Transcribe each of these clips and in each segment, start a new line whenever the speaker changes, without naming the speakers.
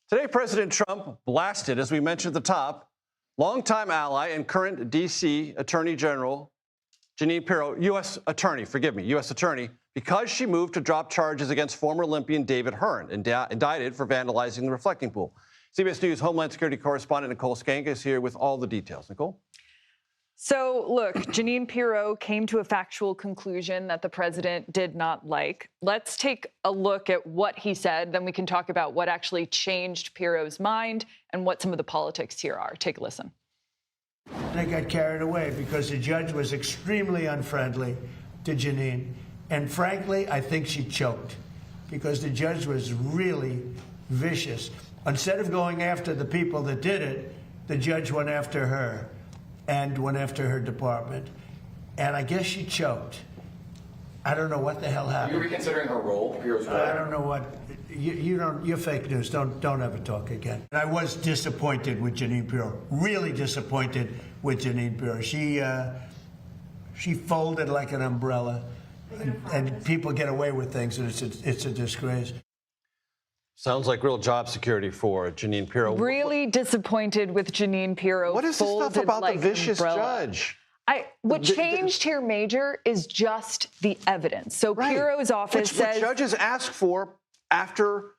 Today, President Trump blasted, as we mentioned at the top, longtime ally and current D.C. Attorney General Jeanine Pirro, U.S. Attorney, because she moved to drop charges against former Olympian David Hearn, indicted for vandalizing the reflecting pool. CBS News Homeland Security correspondent Nicole Sganga is here with all the details. Nicole?
So, look, Jeanine Pirro came to a factual conclusion that the president did not like. Let's take a look at what he said, then we can talk about what actually changed Pirro's mind and what some of the politics here are. Take a listen.
They got carried away because the judge was extremely unfriendly to Jeanine. And frankly, I think she choked because the judge was really vicious. Instead of going after the people that did it, the judge went after her and went after her department. And I guess she choked. I don't know what the hell happened.
Are you reconsidering her role, Pirro's role?
I don't know what. You're fake news. Don't ever talk again. I was disappointed with Jeanine Pirro. Really disappointed with Jeanine Pirro. She folded like an umbrella, and people get away with things, and it's a disgrace.
Sounds like real job security for Jeanine Pirro.
Really disappointed with Jeanine Pirro.
What is this stuff about the vicious judge?
What changed here, Major, is just the evidence. So Pirro's office says...
What judges ask for after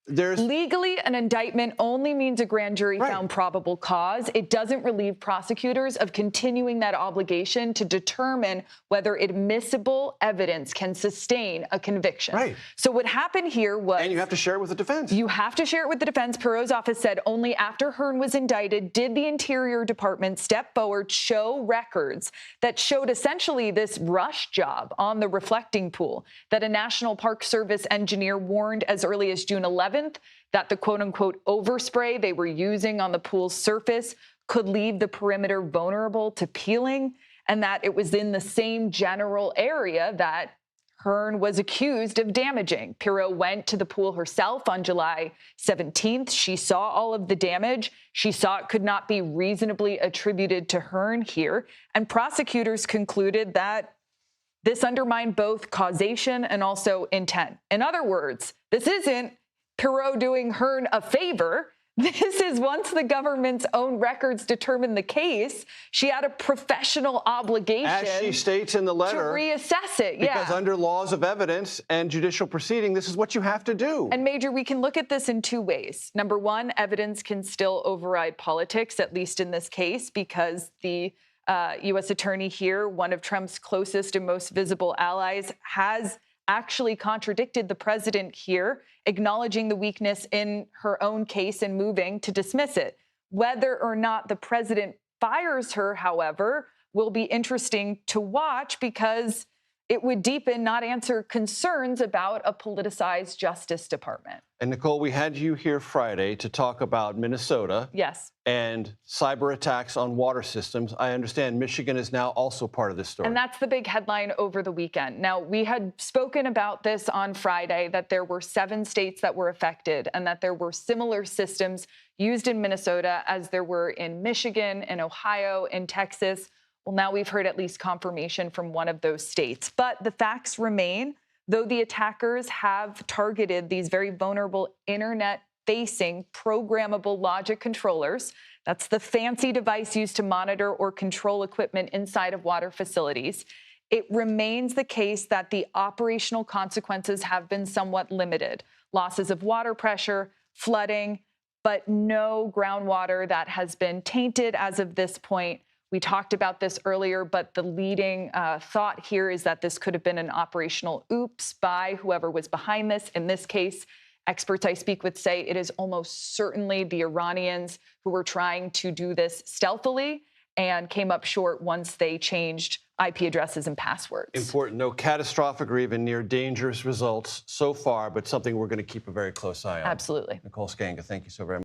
there's...
Legally, an indictment only means a grand jury found probable cause. It doesn't relieve prosecutors of continuing that obligation to determine whether admissible evidence can sustain a conviction.
Right.
So what happened here was...
And you have to share it with the defense.
You have to share it with the defense. Pirro's office said only after Hearn was indicted did the Interior Department step forward, show records that showed essentially this rush job on the reflecting pool that a National Park Service engineer warned as early as June 11th that the quote-unquote overspray they were using on the pool's surface could leave the perimeter vulnerable to peeling, and that it was in the same general area that Hearn was accused of damaging. Pirro went to the pool herself on July 17th. She saw all of the damage. She saw it could not be reasonably attributed to Hearn here, and prosecutors concluded that this undermined both causation and also intent. In other words, this isn't Pirro doing Hearn a favor. This is once the government's own records determine the case, she had a professional obligation,
as she states in the letter,
to reassess it.
Because under laws of evidence and judicial proceeding, this is what you have to do.
And Major, we can look at this in two ways. Number one, evidence can still override politics, at least in this case, because the U.S. attorney here, one of Trump's closest and most visible allies, has actually contradicted the president here, acknowledging the weakness in her own case and moving to dismiss it. Whether or not the president fires her, however, will be interesting to watch because it would deepen, not answer concerns about a politicized Justice Department.
And Nicole, we had you here Friday to talk about Minnesota.
Yes.
And cyber attacks on water systems. I understand Michigan is now also part of this story.
And that's the big headline over the weekend. Now, we had spoken about this on Friday, that there were 7 states that were affected and that there were similar systems used in Minnesota as there were in Michigan, in Ohio, in Texas. Well, now we've heard at least confirmation from one of those states. But the facts remain, though the attackers have targeted these very vulnerable internet-facing programmable logic controllers. That's the fancy device used to monitor or control equipment inside of water facilities. It remains the case that the operational consequences have been somewhat limited. Losses of water pressure, flooding, but no groundwater that has been tainted as of this point. We talked about this earlier, but the leading thought here is that this could have been an operational oops by whoever was behind this. In this case, experts I speak with say it is almost certainly the Iranians who were trying to do this stealthily and came up short once they changed IP addresses and passwords.
Important. No catastrophic or even near dangerous results so far, but something we're going to keep a very close eye on.
Absolutely.
Nicole Sganga, thank you so very much.